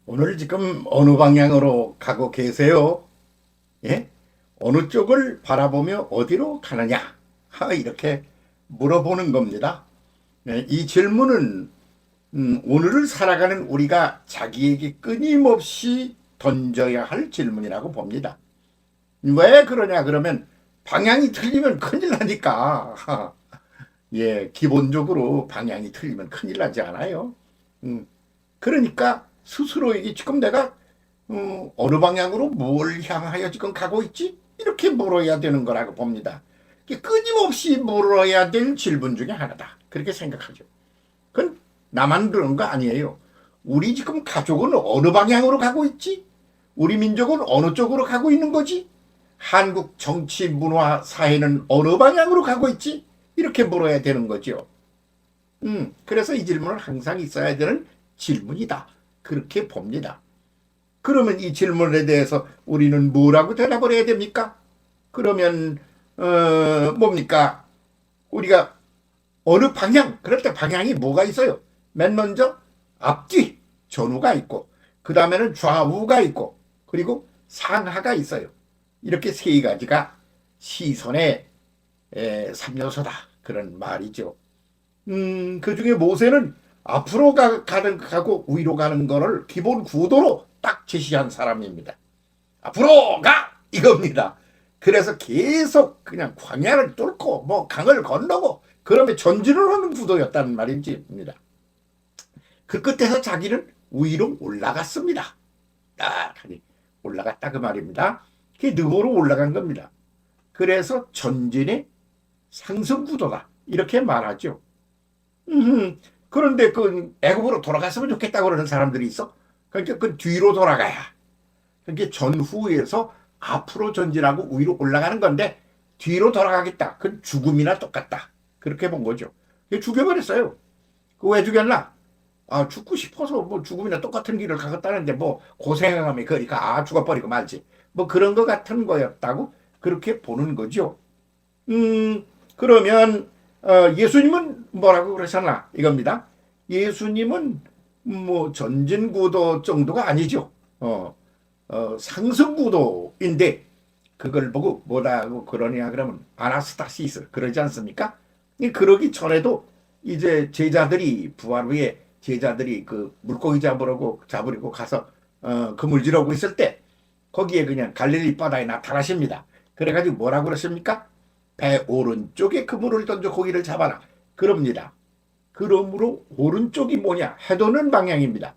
오늘 지금 어느 방향으로 가고 계세요? 예? 어느 쪽을 바라보며 어디로 가느냐? 이렇게 물어보는 겁니다. 이 질문은 오늘을 살아가는 우리가 자기에게 끊임없이 던져야 할 질문이라고 봅니다. 왜 그러냐 그러면 방향이 틀리면 큰일 나니까. 예, 기본적으로 방향이 틀리면 큰일 나지 않아요. 음, 그러니까 스스로에게 지금 내가 어느 방향으로 뭘 향하여 지금 가고 있지? 이렇게 물어야 되는 거라고 봅니다. 이게 끊임없이 물어야 될 질문 중에 하나다. 그렇게 생각하죠. 그건 나만 그런 거 아니에요. 우리 지금 가족은 어느 방향으로 가고 있지? 우리 민족은 어느 쪽으로 가고 있는 거지? 한국 정치, 문화, 사회는 어느 방향으로 가고 있지? 이렇게 물어야 되는 거죠. 그래서 이 질문은 항상 있어야 되는 질문이다. 그렇게 봅니다. 그러면 이 질문에 대해서 우리는 뭐라고 대답을 해야 됩니까? 그러면 뭡니까? 우리가 어느 방향, 그럴 때 방향이 뭐가 있어요? 맨 먼저 앞뒤, 전후가 있고 그 다음에는 좌우가 있고 그리고 상하가 있어요. 이렇게 세 가지가 시선의 3요소다. 그런 말이죠. 그 중에 모세는 앞으로 가고 위로 가는 거를 기본 구도로 딱 제시한 사람입니다. 앞으로 가! 이겁니다. 그래서 계속 그냥 광야를 뚫고 뭐 강을 건너고 그러면 전진을 하는 구도였다는 말입니다. 그 끝에서 자기는 위로 올라갔습니다. 딱 올라갔다 그 말입니다. 그게 능으로 올라간 겁니다. 그래서 전진의 상승 구도다. 이렇게 말하죠. 그런데 그 애굽으로 돌아갔으면 좋겠다고 그러는 사람들이 있어. 그러니까 그 뒤로 돌아가야. 그게 전후에서 앞으로 전진하고 위로 올라가는 건데 뒤로 돌아가겠다. 그건 죽음이나 똑같다. 그렇게 본 거죠. 죽여버렸어요. 그 왜 죽였나? 죽고 싶어서 뭐 죽음이나 똑같은 길을 가겠다는데 뭐 고생하면 그러니까 죽어버리고 말지. 뭐 그런 거 같은 거였다고 그렇게 보는 거죠. 그러면 예수님은 뭐라고 그러셨나 이겁니다. 예수님은 뭐 전진구도 정도가 아니죠. 상승구도인데 그걸 보고 뭐라고 그러냐 그러면 아나스타시스 그러지 않습니까? 그러기 전에도 이제 제자들이 부활 후에 제자들이 그 물고기 잡으려고 가서 그물질하고 있을 때 거기에 그냥 갈릴리 바다에 나타나십니다. 그래가지고 뭐라고 그러십니까? 배 오른쪽에 그물을 던져 고기를 잡아라. 그럽니다. 그러므로 오른쪽이 뭐냐? 해돋는 방향입니다.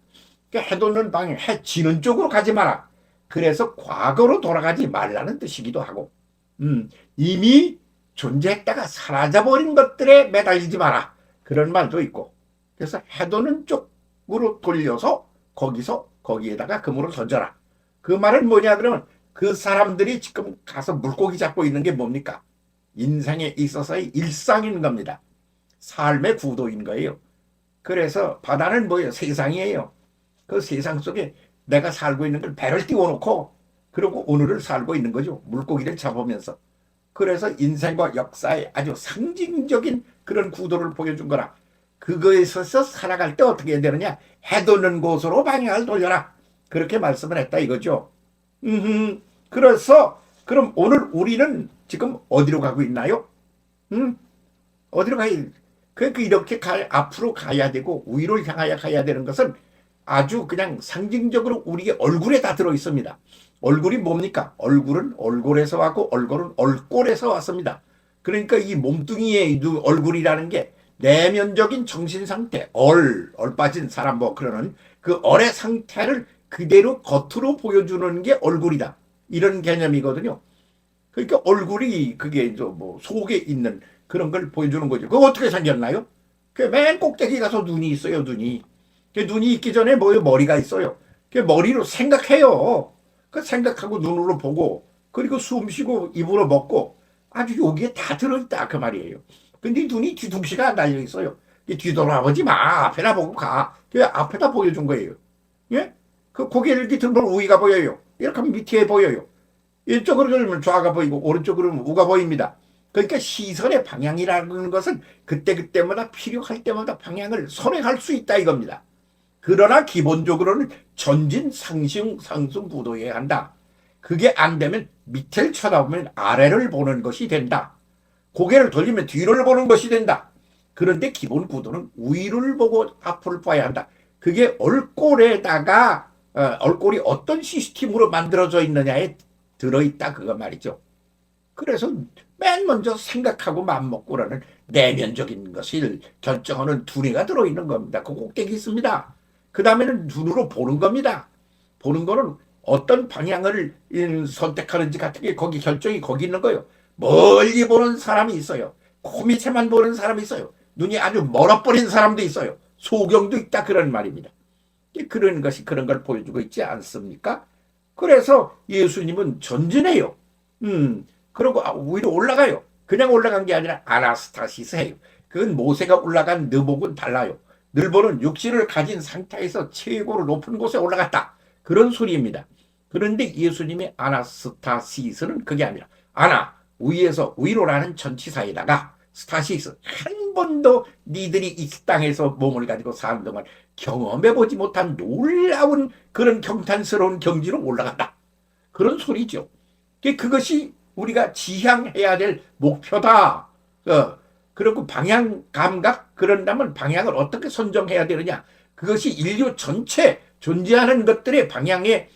그러니까 해돋는 방향, 해 지는 쪽으로 가지 마라. 그래서 과거로 돌아가지 말라는 뜻이기도 하고, 이미 존재했다가 사라져버린 것들에 매달리지 마라. 그런 말도 있고, 그래서 해돋는 쪽으로 돌려서 거기에다가 그물을 던져라. 그 말은 뭐냐 그러면 그 사람들이 지금 가서 물고기 잡고 있는 게 뭡니까? 인생에 있어서의 일상인 겁니다. 삶의 구도인 거예요. 그래서 바다는 뭐예요? 세상이에요. 그 세상 속에 내가 살고 있는 걸 배를 띄워놓고 그리고 오늘을 살고 있는 거죠. 물고기를 잡으면서. 그래서 인생과 역사의 아주 상징적인 그런 구도를 보여준 거라. 그거에 있어서 살아갈 때 어떻게 해야 되느냐? 해돋는 곳으로 방향을 돌려라. 그렇게 말씀을 했다 이거죠. 그래서 그럼 오늘 우리는 지금 어디로 가고 있나요? 어디로 가야 그러니까 이렇게 앞으로 가야 되고 위로 향하여 가야 되는 것은 아주 그냥 상징적으로 우리의 얼굴에 다 들어 있습니다. 얼굴이 뭡니까? 얼굴은 얼굴에서 왔고 얼굴은 얼꼴에서 왔습니다. 그러니까 이 몸뚱이의 얼굴이라는 게 내면적인 정신 상태, 얼 빠진 사람 뭐 그러는 그 얼의 상태를 그대로 겉으로 보여주는 게 얼굴이다. 이런 개념이거든요. 그러니까 얼굴이 그게 뭐 속에 있는 그런 걸 보여주는 거죠. 그거 어떻게 생겼나요? 그 맨 꼭대기 가서 눈이 있어요, 눈이. 그 눈이 있기 전에 뭐요? 머리가 있어요. 그 머리로 생각해요. 그 생각하고 눈으로 보고, 그리고 숨 쉬고 입으로 먹고, 아주 여기에 다 들어있다. 그 말이에요. 근데 눈이 뒤둥시가 달려 있어요. 뒤돌아보지 마. 앞에다 보고 가. 그 앞에다 보여준 거예요. 예? 그 고개를 이렇게 들면 우위가 보여요. 이렇게 하면 밑에 보여요. 이쪽으로 들면 좌가 보이고, 오른쪽으로 들면 우가 보입니다. 그러니까 시선의 방향이라는 것은 그때그때마다 필요할 때마다 방향을 선회할 수 있다 이겁니다. 그러나 기본적으로는 전진 상승 구도여야 한다. 그게 안 되면 밑을 쳐다보면 아래를 보는 것이 된다. 고개를 돌리면 뒤를 보는 것이 된다. 그런데 기본 구도는 위를 보고 앞을 봐야 한다. 그게 얼꼴에다가 얼꼴이 어떤 시스템으로 만들어져 있느냐에 들어있다 그거 말이죠. 그래서 맨 먼저 생각하고 맘먹고라는 내면적인 것을 결정하는 두뇌가 들어있는 겁니다. 그 꼭대기 있습니다. 그 다음에는 눈으로 보는 겁니다. 보는 거는 어떤 방향을 선택하는지 같은 게 거기 결정이 거기 있는 거예요. 멀리 보는 사람이 있어요. 코 밑에만 보는 사람이 있어요. 눈이 아주 멀어버린 사람도 있어요. 소경도 있다 그런 말입니다. 그런 것이 그런 걸 보여주고 있지 않습니까? 그래서 예수님은 전진해요. 그리고 위로 올라가요. 그냥 올라간 게 아니라 아나스타시스예요. 그건 모세가 올라간 느복은 달라요. 늘보는 육신을 가진 상태에서 최고로 높은 곳에 올라갔다. 그런 소리입니다. 그런데 예수님의 아나스타시스는 그게 아니라 위에서 위로라는 전치사에다가 스타시스 한 번도 니들이 이 땅에서 몸을 가지고 사는 동안 경험해보지 못한 놀라운 그런 경탄스러운 경지로 올라간다. 그런 소리죠. 그것이 우리가 지향해야 될 목표다. 그리고 방향 감각 그런다면 방향을 어떻게 선정해야 되느냐. 그것이 인류 전체 존재하는 것들의 방향의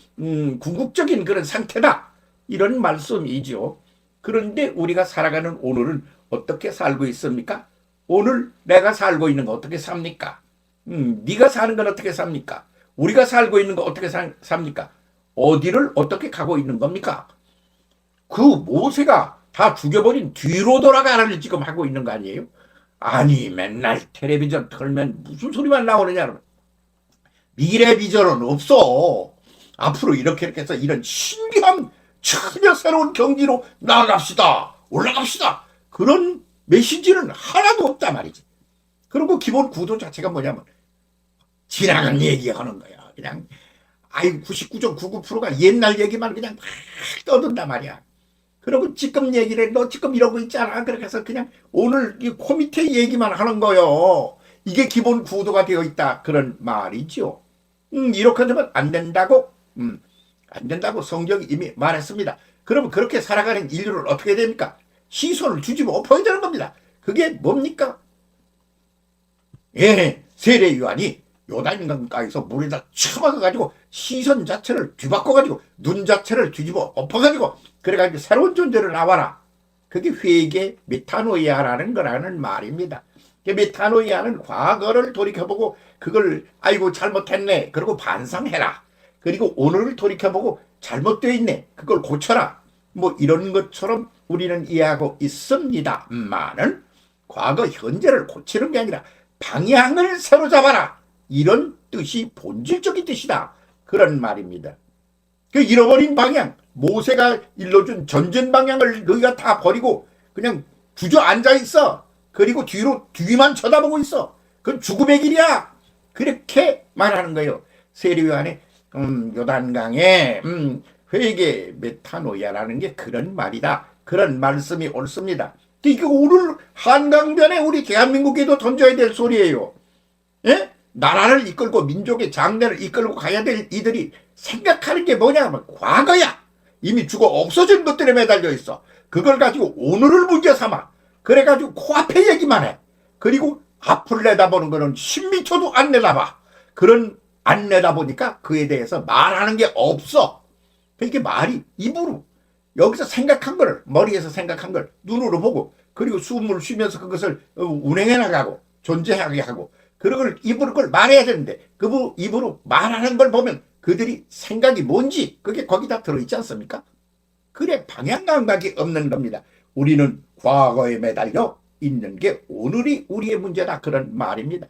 궁극적인 그런 상태다. 이런 말씀이죠. 그런데 우리가 살아가는 오늘은 어떻게 살고 있습니까? 오늘 내가 살고 있는 거 어떻게 삽니까? 네가 사는 건 어떻게 삽니까? 우리가 살고 있는 거 어떻게 삽니까? 어디를 어떻게 가고 있는 겁니까? 그 모세가 다 죽여버린 뒤로 돌아가라를 지금 하고 있는 거 아니에요? 아니 맨날 텔레비전 틀면 무슨 소리만 나오느냐. 미래 비전은 없어. 앞으로 이렇게 해서 이런 신비한 전혀 새로운 경지로 나아갑시다. 올라갑시다. 그런 메시지는 하나도 없단 말이지. 그리고 기본 구도 자체가 뭐냐면 지나간 얘기하는 거야. 그냥 99.99%가 옛날 얘기만 그냥 막 떠든단 말이야. 그리고 지금 얘기를 너 지금 이러고 있잖아. 그렇게 해서 그냥 오늘 이 코미테 얘기만 하는 거요. 이게 기본 구도가 되어 있다. 그런 말이죠. 이렇게 되면 안 된다고. 안 된다고 성경이 이미 말했습니다. 그러면 그렇게 살아가는 인류를 어떻게 됩니까? 시선을 뒤집어 엎어야 되는 겁니다. 그게 뭡니까? 세례 요한이 요단강가에서 물에다 쳐박아가지고 시선 자체를 뒤바꿔가지고 눈 자체를 뒤집어 엎어가지고 그래가지고 새로운 존재를 나와라. 그게 회개 메타노이아라는 거라는 말입니다. 메타노이아는 과거를 돌이켜보고 그걸 아이고 잘못했네. 그리고 반성해라. 그리고 오늘을 돌이켜보고 잘못되어 있네. 그걸 고쳐라. 뭐 이런 것처럼 우리는 이해하고 있습니다만은 과거 현재를 고치는 게 아니라 방향을 새로 잡아라. 이런 뜻이 본질적인 뜻이다. 그런 말입니다. 그 잃어버린 방향, 모세가 일러준 전진 방향을 너희가 다 버리고 그냥 주저앉아 있어. 그리고 뒤만 쳐다보고 있어. 그건 죽음의 길이야. 그렇게 말하는 거예요. 세례요한의 요단강에 회개 메타노야라는 게 그런 말이다. 그런 말씀이 옳습니다. 이게 오늘 한강변에 우리 대한민국에도 던져야 될 소리예요. 예? 나라를 이끌고 민족의 장래를 이끌고 가야 될 이들이 생각하는 게 뭐냐면 과거야. 이미 죽어 없어진 것들에 매달려 있어. 그걸 가지고 오늘을 문제 삼아. 그래가지고 코앞에 얘기만 해. 그리고 앞을 내다보는 거는 10m도 안 내다봐. 그런 안 내다보니까 그에 대해서 말하는 게 없어. 그러니까 말이 입으로 여기서 생각한 걸 머리에서 생각한 걸 눈으로 보고 그리고 숨을 쉬면서 그것을 운행해 나가고 존재하게 하고 그걸 입으로 그걸 말해야 되는데 그 입으로 말하는 걸 보면 그들이 생각이 뭔지 그게 거기다 들어있지 않습니까? 그래 방향 감각이 없는 겁니다. 우리는 과거에 매달려 있는 게 오늘이 우리의 문제다 그런 말입니다.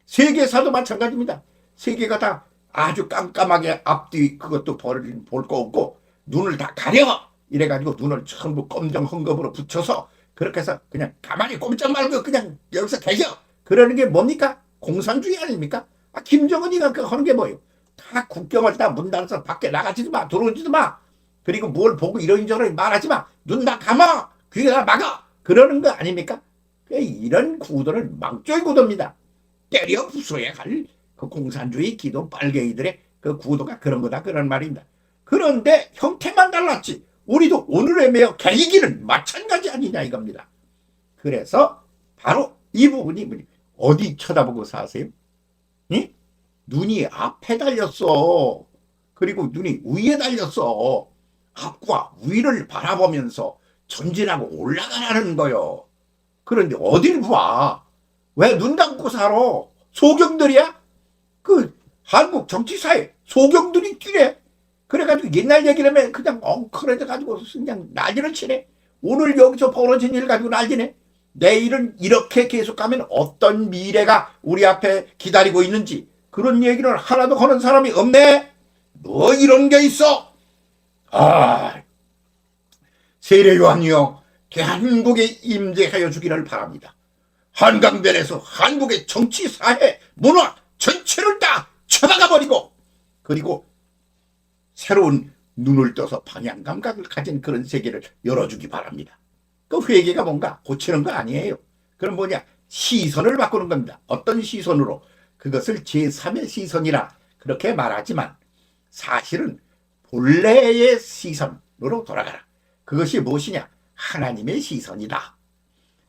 세계사도 마찬가지입니다. 세계가 다 아주 깜깜하게 앞뒤 그것도 볼 거 없고 눈을 다 가려 이래가지고 눈을 전부 검정 헝겊으로 붙여서 그렇게 해서 그냥 가만히 꼼짝 말고 그냥 여기서 계셔. 그러는 게 뭡니까? 공산주의 아닙니까? 김정은이가 그 하는 게 뭐예요? 다 국경을 다 문 닫아서 밖에 나가지도 마, 들어오지도 마. 그리고 뭘 보고 이런저런 말하지 마. 눈 다 감아, 귀 다 막아. 그러는 거 아닙니까? 이런 구도는 망조의 구도입니다. 때려 부숴야 할 그 공산주의 기독 빨갱이들의 그 구도가 그런 거다 그런 말입니다. 그런데 형태만 달랐지 우리도 오늘의 매어 개이기는 마찬가지 아니냐 이겁니다. 그래서 바로 이 부분이 어디 쳐다보고 사세요? 응? 눈이 앞에 달렸어. 그리고 눈이 위에 달렸어. 앞과 위를 바라보면서 전진하고 올라가라는 거요. 그런데 어딜 봐? 왜 눈 감고 살아? 소경들이야? 그 한국 정치사에 소경들이 뛰래. 그래가지고 옛날 얘기라면 그냥 엉클해져 가지고 그냥 난리를 치네. 오늘 여기서 벌어진 일 가지고 난리네. 내일은 이렇게 계속 가면 어떤 미래가 우리 앞에 기다리고 있는지 그런 얘기를 하나도 하는 사람이 없네. 뭐 이런 게 있어? 아, 세례요한이여 대한민국에 임재하여 주기를 바랍니다. 한강변에서 한국의 정치, 사회, 문화 전체를 다 쳐박아버리고 그리고 새로운 눈을 떠서 방향 감각을 가진 그런 세계를 열어주기 바랍니다. 그 회개가 뭔가 고치는 거 아니에요. 그럼 뭐냐? 시선을 바꾸는 겁니다. 어떤 시선으로? 그것을 제3의 시선이라 그렇게 말하지만 사실은 본래의 시선으로 돌아가라. 그것이 무엇이냐? 하나님의 시선이다.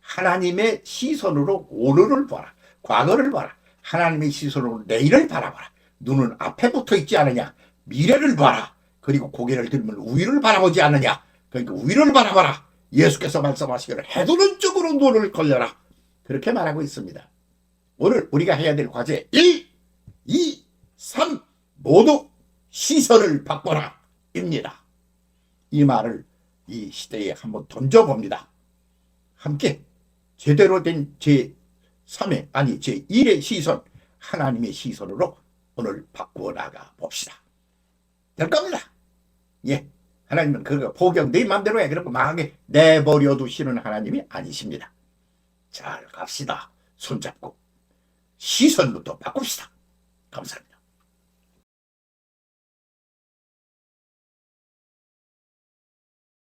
하나님의 시선으로 오늘을 봐라. 과거를 봐라. 하나님의 시선으로 내일을 바라봐라. 눈은 앞에 붙어 있지 않느냐? 미래를 봐라. 그리고 고개를 들면 위를 바라보지 않느냐? 그러니까 위를 바라봐라. 예수께서 말씀하시기를 해돋는 쪽으로 눈을 걸려라. 그렇게 말하고 있습니다. 오늘 우리가 해야 될 과제 1, 2, 3 모두 시선을 바꿔라 입니다. 이 말을 이 시대에 한번 던져봅니다. 함께 제대로 된 제3의 아니 제1의 시선 하나님의 시선으로 오늘 바꾸어 나가 봅시다. 될 겁니다. 예, 하나님은 그거 포경 네 맘대로 해 그렇고 망하게 내버려 두시는 하나님이 아니십니다. 잘 갑시다. 손잡고 시선부터 바꿉시다. 감사합니다.